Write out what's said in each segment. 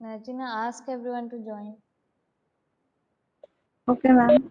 Najina, ask everyone to join. Okay, ma'am.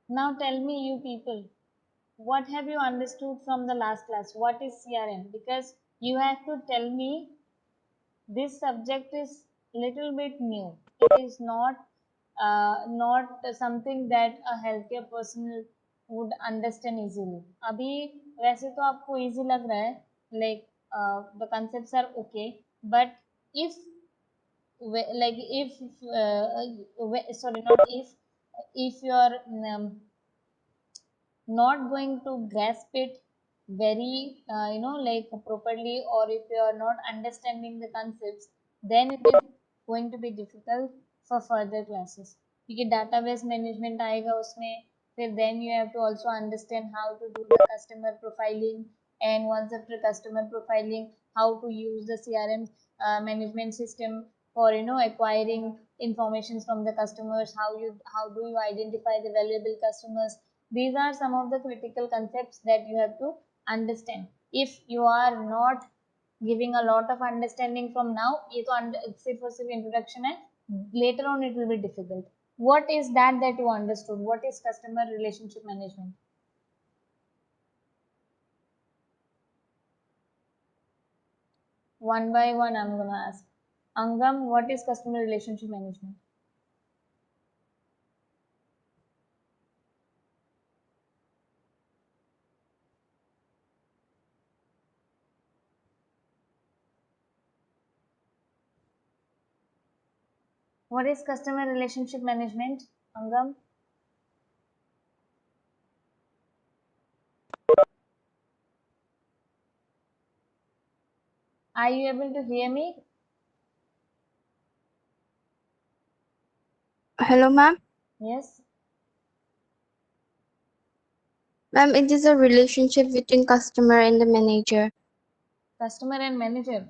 Now tell me, you people, what have you understood from the last class? What is CRM? Because you have to tell me this subject is little bit new. It is not something that a healthcare person would understand easily. अभी वैसे तो आपको easy लग रहा है, like the concepts are okay, but if like sorry, not if you're not going to grasp it very like properly, or if you are not understanding the concepts, then it is going to be difficult for further classes, क्योंकि database management आएगा उसमें, फिर then you have to also understand how to do the customer profiling, and once after customer profiling, how to use the CRM management system for acquiring information from the customers, how do you identify the valuable customers. These are some of the critical concepts that you have to understand. If you are not giving a lot of understanding from now, ये तो सिर्फ और सिर्फ introduction है, later on it will be difficult. What is that you understood? What is customer relationship management? One by one I'm gonna ask. Angam, what is customer relationship management? What is customer relationship management, Angam? Are you able to hear me? Hello, ma'am. Yes. Ma'am, it is a relationship between customer and the manager. Customer and manager.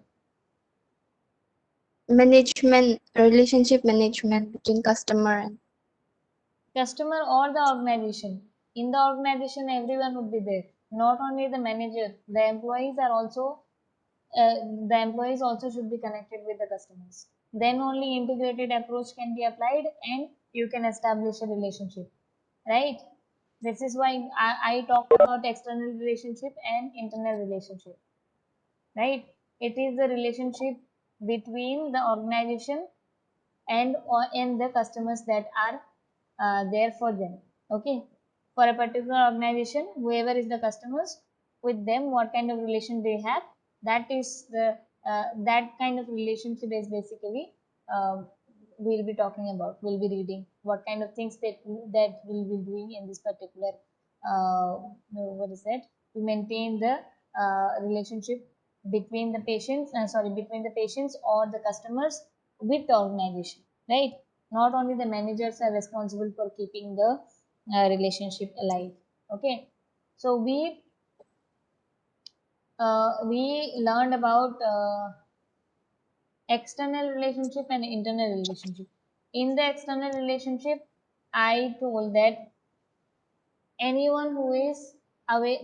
Management, relationship management between customer and. Customer or the organization. In the organization, everyone would be there. Not only the manager, the employees are also the employees also should be connected with the customers. Then only integrated approach can be applied, and you can establish a relationship, right? This is why I talked about external relationship and internal relationship, right? It is the relationship between the organization and the customers that are there for them. Okay, for a particular organization, whoever is the customers, with them what kind of relation they have, that is the that kind of relationship is basically we'll be talking about, we'll be reading what kind of things that we'll be doing in this particular what is that, to maintain the relationship between the patients, between the patients or the customers with the organization, right? Not only the managers are responsible for keeping the relationship alive. Okay, so we learned about external relationship and internal relationship. In the external relationship, I told that anyone who is away,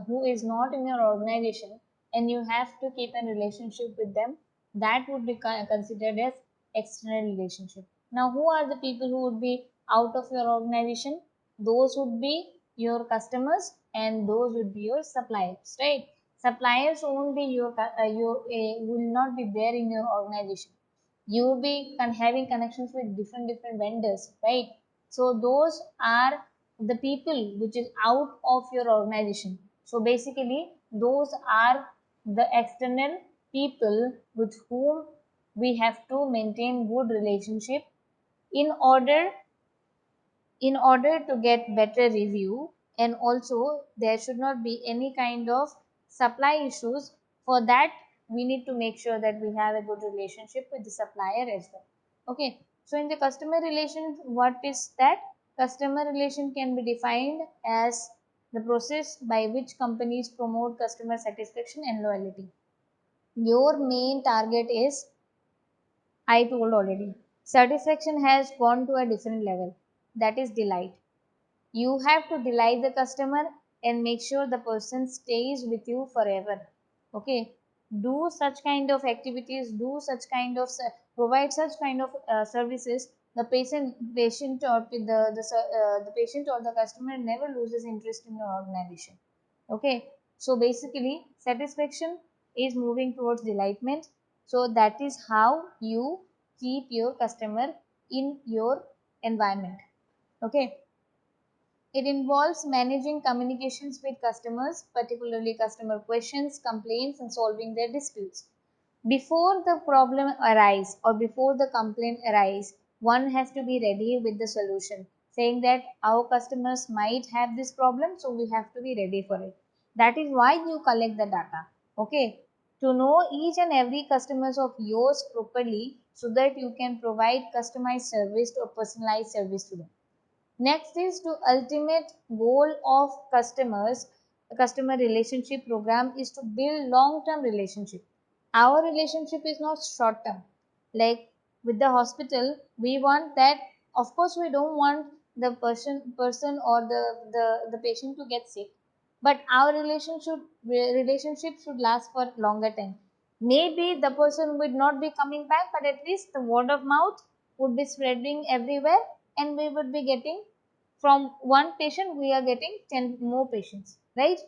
who is not in your organization, and you have to keep a relationship with them, that would be considered as external relationship. Now, who are the people who would be out of your organization? those would be your customers and those would be your suppliers, right? Suppliers won't be will not be there in your organization. You will be having connections with different vendors, right? So those are the people which is out of your organization. So basically those are the external people with whom we have to maintain good relationship in order to get better review, and also there should not be any kind of supply issues. For that we need to make sure that we have a good relationship with the supplier as well. Okay, so in the customer relation, what is that? Customer relation can be defined as the process by which companies promote customer satisfaction and loyalty. Your main target is, I told already, satisfaction has gone to a different level, that is delight. You have to delight the customer and make sure the person stays with you forever. Okay, do such kind of activities, do such kind of provide such kind of services. The patient or the patient or the customer never loses interest in your organization. Okay, so basically satisfaction is moving towards delightment. So that is how you keep your customer in your environment. Okay, it involves managing communications with customers, particularly customer questions, complaints, and solving their disputes. Before the problem arise or before the complaint arise, one has to be ready with the solution, saying that our customers might have this problem, so we have to be ready for it. That is why you collect the data. Okay, to know each and every customers of yours properly, so that you can provide customized service or personalized service to them. Next is to ultimate goal of customer relationship program is to build long term relationship. Our relationship is not short term. Like with the hospital, we want that, of course we don't want the person or the patient to get sick, but our relationship should last for longer time. Maybe the person would not be coming back, but at least the word of mouth would be spreading everywhere, and we would be getting, from one patient we are getting 10 more patients, right?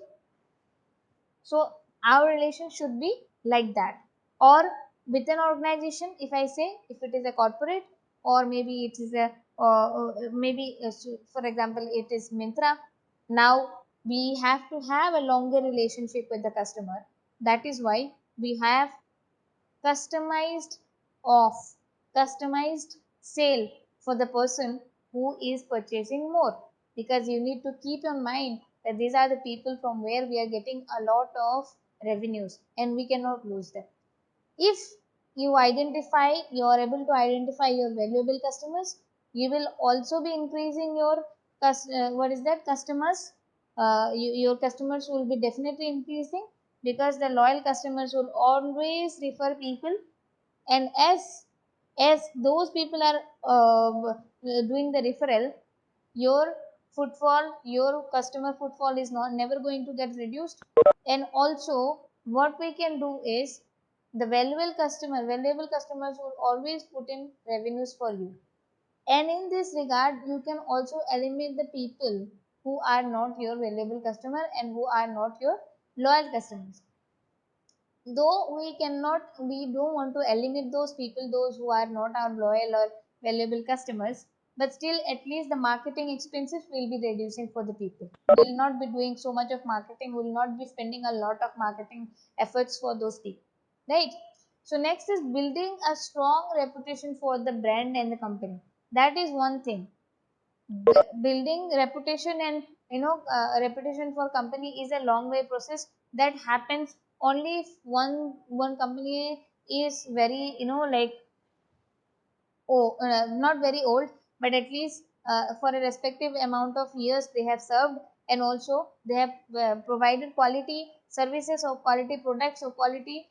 So our relation should be like that. Or with an organization, if I say, if it is a corporate, or maybe it is a maybe for example it is Mintra. Now we have to have a longer relationship with the customer. That is why we have customized off customized sale for the person who is purchasing more, because you need to keep in mind that these are the people from where we are getting a lot of revenues and we cannot lose them. If you are able to identify your valuable customers, you will also be increasing your what is that customers, your customers will be definitely increasing, because the loyal customers will always refer people. And as those people are doing the referral, your your customer footfall is not never going to get reduced. And also what we can do is, the valuable customers will always put in revenues for you. And in this regard, you can also eliminate the people who are not your valuable customer and who are not your loyal customers. Though we don't want to eliminate those people, those who are not our loyal or valuable customers, but still at least the marketing expenses will be reducing for the people. Will not be doing so much of marketing, will not be spending a lot of marketing efforts for those people, right? So next is building a strong reputation for the brand and the company. That is one thing. Building reputation, and reputation for company is a long way process that happens only if one company is very, like, not very old, but at least for a respective amount of years they have served, and also they have provided quality services or quality products or quality,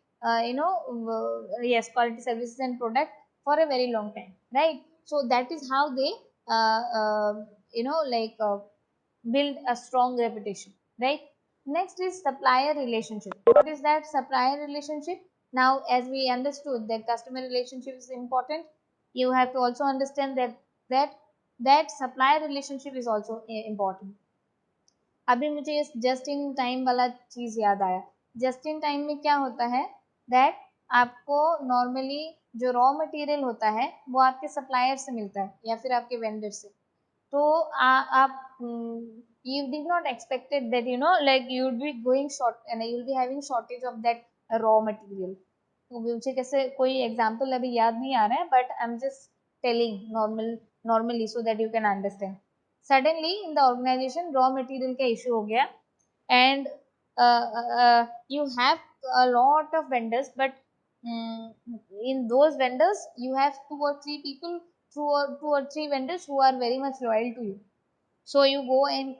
yes, quality services and product for a very long time, right? So that is how they uh, uh, like build a strong reputation, right? Next is supplier relationship. What is that supplier relationship? Now, as we understood that customer relationship is important, you have to also understand that that supplier relationship is also important. अभी मुझे इस just in time वाला चीज याद आया। Just in time में क्या होता है दैट आपको नॉर्मली जो रॉ मटेरियल होता है वो आपके सप्लायर से मिलता है या फिर आपके वेंडर से। तो आप you did not expected that like you would be going short and you will be having shortage of that raw material। तो मुझे कैसे कोई एग्जांपल अभी याद नहीं आ रहा है but I am just telling normally so that you can understand. Suddenly in the organisation raw material का इशू हो गया and you have a lot of vendors but in those vendors you have two or three vendors who are very much loyal to you, so you go and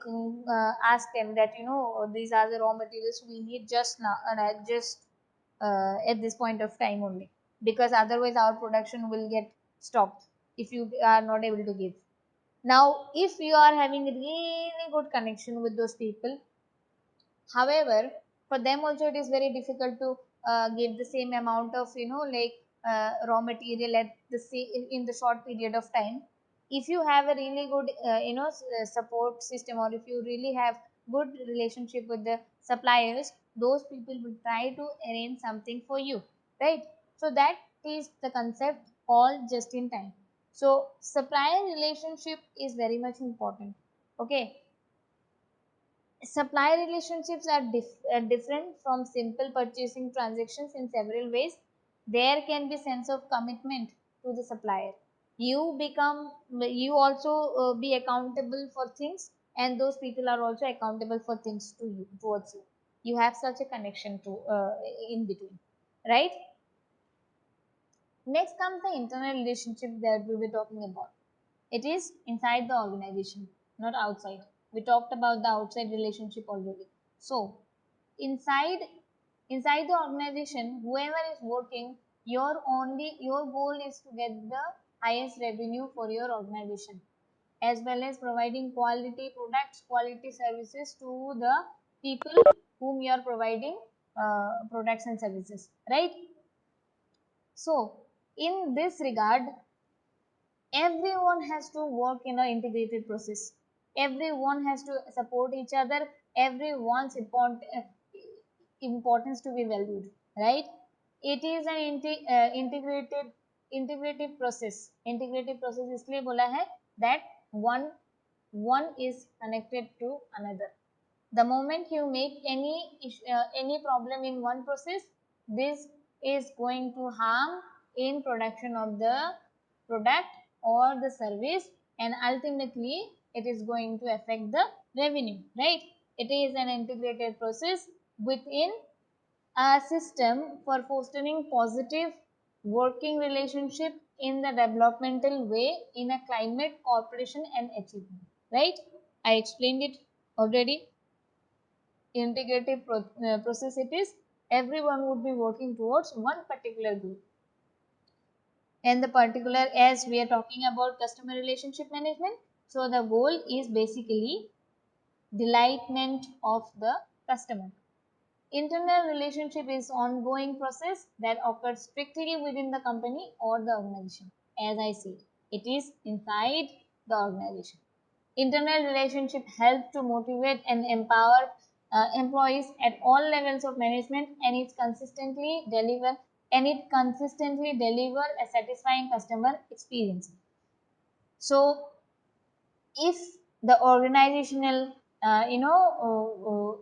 ask them that these are the raw materials we need just now and just at this point of time only, because otherwise our production will get stopped if you are not able to give. Now if you are having a really good connection with those people, however, for them also it is very difficult to give the same amount of like raw material at the in the short period of time. If you have a really good support system, or if you really have good relationship with the suppliers, those people will try to arrange something for you, right? So that is the concept all just in time. So supplier relationship is very much important. Okay, supplier relationships are different from simple purchasing transactions in several ways. There can be sense of commitment to the supplier. You also be accountable for things, and those people are also accountable for things to you towards you. You have such a connection to in between, right? Next comes the internal relationship that we were talking about. It is inside the organization, not outside. We talked about the outside relationship already. So, inside inside the organization, whoever is working, your goal is to get the highest revenue for your organization, as well as providing quality products, quality services to the people whom you are providing products and services, right? So, in this regard, everyone has to work in an integrated process. Everyone has to support each other. Everyone's importance to be valued, right? It is an integrated process. Integrated process इसलिए बोला है that one one is connected to another. The moment you make any problem in one process, this is going to harm in production of the product or the service, and ultimately it is going to affect the revenue, right? It is an integrated process within a system for fostering positive working relationship in the developmental way in a climate cooperation and achievement, right? I explained it already. Integrative process it is, everyone would be working towards one particular goal. And the particular, as we are talking about customer relationship management, so the goal is basically delightment of the customer. Internal relationship is ongoing process that occurs strictly within the company or the organization. As I said, it is inside the organization. Internal relationship help to motivate and empower employees at all levels of management, and it consistently deliver a satisfying customer experience. So if the organizational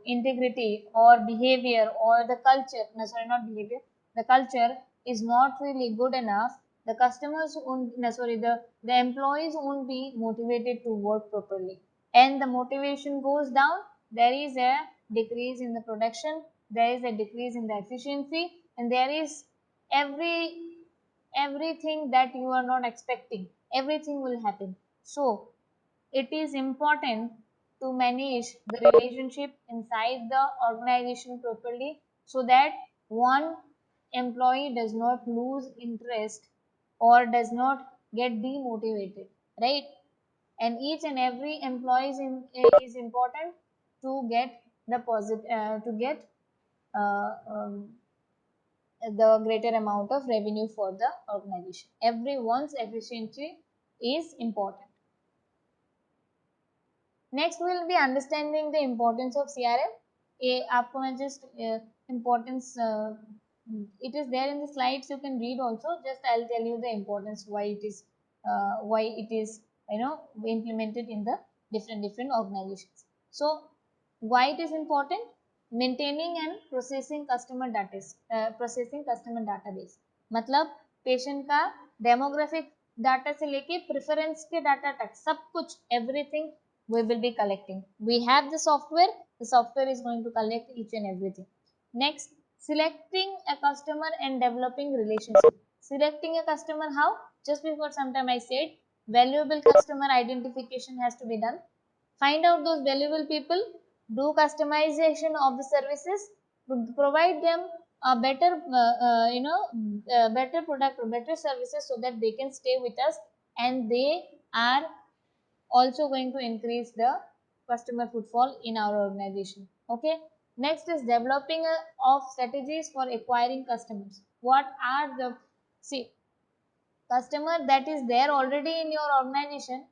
integrity or behavior or the culture, no, sorry, not behavior, the culture is not really good enough, the customers won't, no, sorry, the employees won't be motivated to work properly, and the motivation goes down. There is a decrease in the production, there is a decrease in the efficiency, and there is everything that you are not expecting, everything will happen. So it is important to manage the relationship inside the organization properly, so that one employee does not lose interest or does not get demotivated, right? And each and every employee is important to get the to get the greater amount of revenue for the organization. Everyone's efficiency is important. Next will be understanding the importance of CRM. आपको मैं just importance it is there in the slides, you can read also. Just I'll tell you the importance why it is implemented in the different organizations. So why it is important? Maintaining and processing customer database. मतलब patient का demographic data से लेके preference के data तक सब कुछ everything we will be collecting. We have the software is going to collect each and everything. Next, selecting a customer and developing relationship. Selecting a customer how? Just before some time I said valuable customer identification has to be done. Find out those valuable people, do customization of the services, provide them a better better product or better services so that they can stay with us, and they are also going to increase the customer footfall in our organization. Okay. Next is developing of strategies for acquiring customers. What are the, see, customer that is there already in your organization,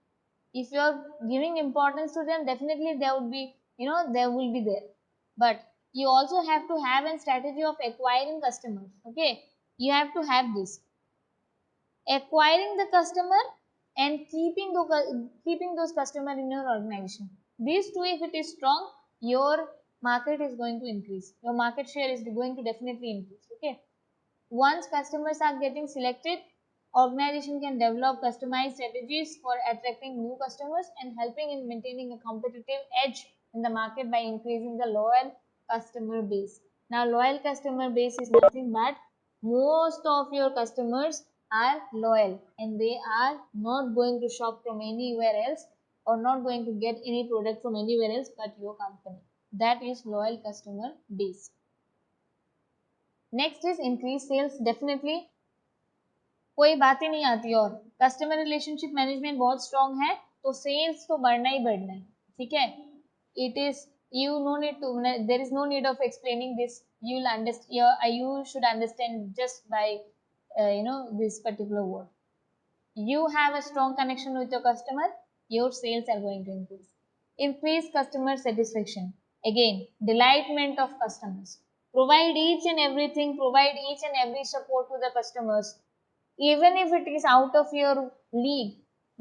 if you are giving importance to them, definitely they would be, they will be there. But you also have to have a strategy of acquiring customers. Okay, you have to have this acquiring the customer and keeping those customer in your organization. These two, if it is strong, your market is going to increase, your market share is going to definitely increase. Okay. Once customers are getting selected, organization can develop customized strategies for attracting new customers and helping in maintaining a competitive edge in the market by increasing the loyal customer base. Now, loyal customer base is nothing but most of your customers are loyal and they are not going to shop from anywhere else or not going to get any product from anywhere else but your company. That is loyal customer base. Next is increase sales. Definitely कोई बात ही नहीं आती, और customer relationship management बहुत strong है तो sales तो बढ़ना ही बढ़ना है. ठीक है. It is you no need to there is no need of explaining this. You'll understand, you should understand just by this particular word. You have a strong connection with your customer, your sales are going to increase. Increase customer satisfaction. Again, delightment of customers. Provide each and everything, provide each and every support to the customers. Even if it is out of your league,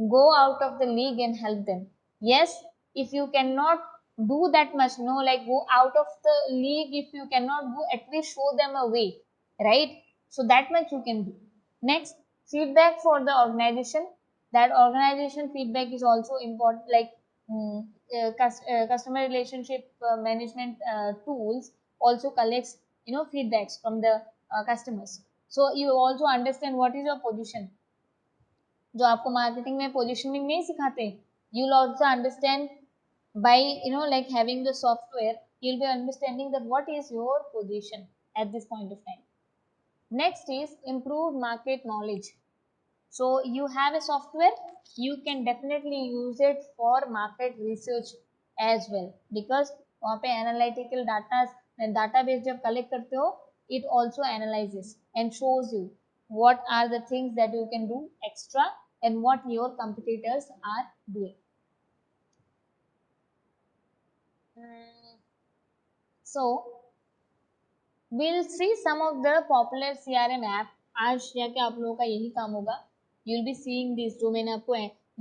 go out of the league and help them. Yes, if you cannot do that much, no, like go out of the league, if you cannot do, at least show them a way, right? So that much you can do. Next, feedback for the organization. That organization feedback is also important, like customer relationship management tools also collects feedbacks from the customers. So you also understand what is your position, जो आपको marketing में positioning नहीं सिखाते. You will also understand by like having the software, you'll be understanding that what is your position at this point of time. Next is improve market knowledge. So you have a software, you can definitely use it for market research as well, because वहाँ पे analytical database जब collect करते हो, it also analyzes and shows you what are the things that you can do extra and what your competitors are doing. So we'll see some of the popular CRM app. आज जाके आप लोगों का यही काम होगा. You'll be seeing these जो मैंने आपको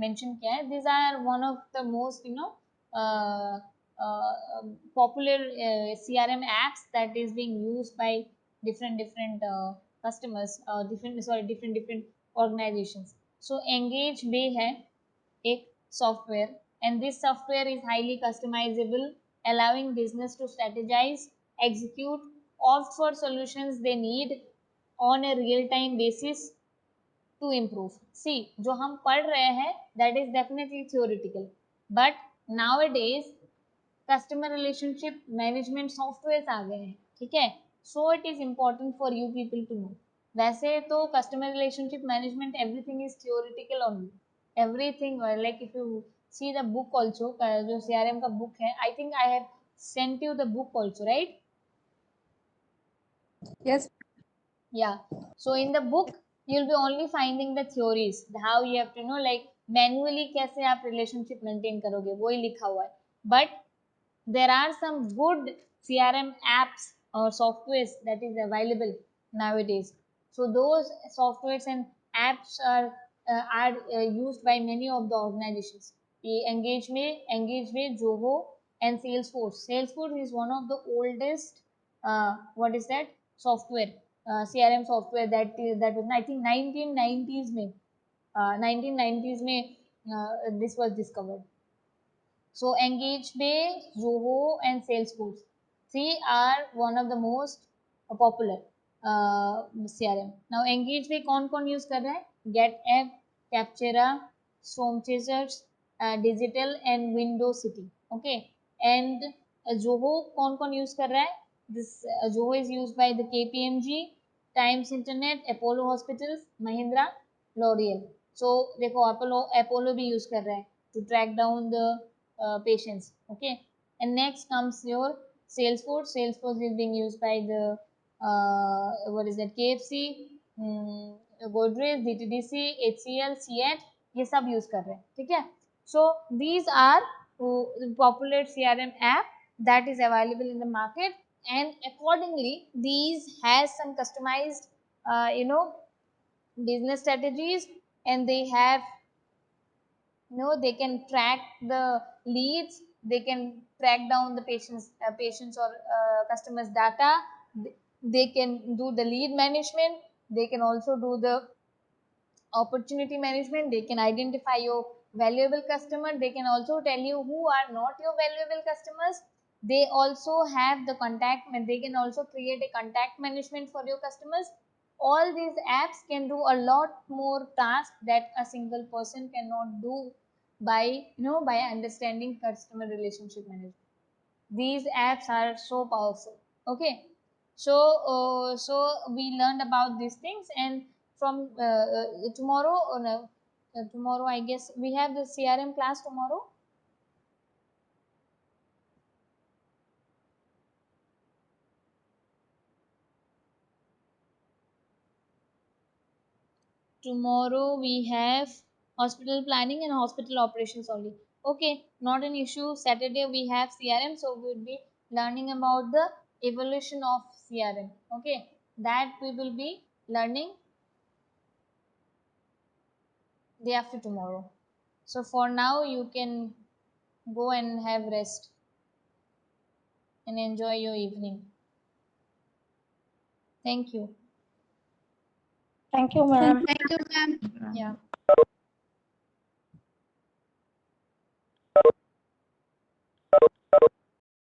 mention किया है. These are one of the most uh, popular CRM apps that is being used by different customers, different organizations. So Engage Bay है एक software, and this software is highly customizable, allowing business to strategize, execute, opt for solutions they need on a real time basis to improve. See, जो हम पढ़ रहे हैं that is definitely theoretical, but nowadays customer relationship management software आ गए हैं. ठीक है. So it is important for you people to know. वैसे तो customer relationship management everything is theoretical only. Everything like if you see the book also, जो CRM का book है, I think I have sent you the book also, right? Yes. Yeah. So in the book, you'll be only finding the theories, how you have to know, like manually कैसे आप relationship maintain करोगे, वही लिखा हुआ है. But there are some good CRM apps or softwares that is available nowadays. So those softwares and apps are used by many of the organizations. Engage में Zoho and Salesforce. Salesforce is one of the oldest what is that software, CRM software that was I think 1990s में 1990s में this was discovered. So Engage Bay, Zoho, and Salesforce. Three are one of the most popular CRM. Now Engage Bay कौन use कर रहा है? Get App, Captura, Storm Chasers, Digital, and Windows City. Okay. And Zoho कौन use कर रहा है? This Zoho is used by the KPMG, Times Internet, Apollo Hospitals, Mahindra, L'Oreal. So देखो Apollo भी use कर रहा है to track down the patients. Okay. And next comes your Salesforce. Salesforce is being used by the what is that, KFC, Godrej, DTDC, HCL, CH, ये सब use कर रहे हैं. ठीक है. So these are popular CRM app that is available in the market, and accordingly these has some customized business strategies, and they have they can track the leads, they can track down the patients or customers data. They can do the lead management, they can also do the opportunity management, they can identify your valuable customer, they can also tell you who are not your valuable customers. They also have the contact, they can also create a contact management for your customers. All these apps can do a lot more tasks that a single person cannot do by by understanding customer relationship management. These apps are so powerful. Okay. So so we learned about these things, and from tomorrow, no, tomorrow I guess we have the CRM class tomorrow. Tomorrow we have hospital planning and hospital operations only. Okay, not an issue. Saturday we have CRM, so we will be learning about the evolution of CRM. Okay, that we will be learning day after tomorrow. So for now, you can go and have rest and enjoy your evening. Thank you. Thank you, ma'am. Thank you, ma'am. Yeah.